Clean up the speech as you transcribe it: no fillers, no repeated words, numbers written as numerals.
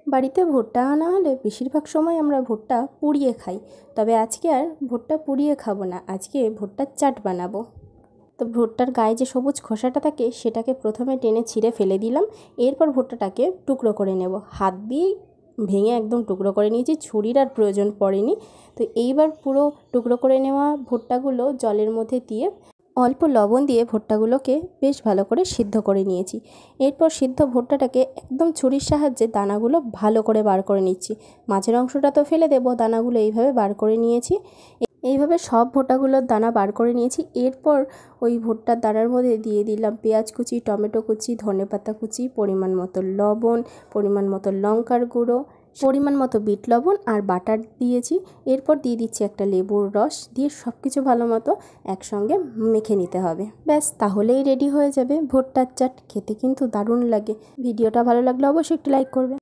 বাড়িতে ভুট্টা আনা হলে বেশিরভাগ সময় আমরা ভুট্টা পুড়িয়ে খাই, তবে আজকে আর ভুট্টা পুড়িয়ে খাবো না, আজকে ভুট্টার চাট বানাবো। তো ভুট্টার গায়ে যে সবুজ খোসাটা থাকে সেটাকে প্রথমে টেনে ছিঁড়ে ফেলে দিলাম। এরপর ভুট্টাটাকে টুকরো করে নেব, হাত দিয়েই ভেঙে একদম টুকরো করে নিয়েছি, ছুরির আর প্রয়োজন পড়েনি। তো এইবার পুরো টুকরো করে নেওয়া ভুট্টাগুলো জলের মধ্যে দিয়ে অল্প লবণ দিয়ে ভুট্টাগুলোকে বেশ ভালো করে সিদ্ধ করে নিয়েছি। এরপর সিদ্ধ ভুট্টাটাকে একদম ছুরির সাহায্যে দানাগুলো ভালো করে বার করে নিচ্ছি। মাঝের অংশটা তো ফেলে দেবো, দানাগুলো এইভাবে বার করে নিয়েছি। এইভাবে সব ভুট্টাগুলোর দানা বার করে নিয়েছি। এরপর ওই ভুট্টার দানার মধ্যে দিয়ে দিলাম পেঁয়াজ কুচি, টমেটো কুচি, ধনেপাতা কুচি, পরিমাণ মতো লবণ, পরিমাণ মতো লঙ্কার গুঁড়ো, পরিমাণ মতো বিট লবণ আর বাটার দিয়েছি। এরপর দিয়ে দিচ্ছি একটা লেবুর রস, দিয়ে সব কিছু ভালো মতো একসঙ্গে মেখে নিতে হবে। ব্যাস, তাহলেই রেডি হয়ে যাবে ভুট্টার চাট। খেতে কিন্তু দারুণ লাগে। ভিডিওটা ভালো লাগলে অবশ্যই একটু লাইক করবে।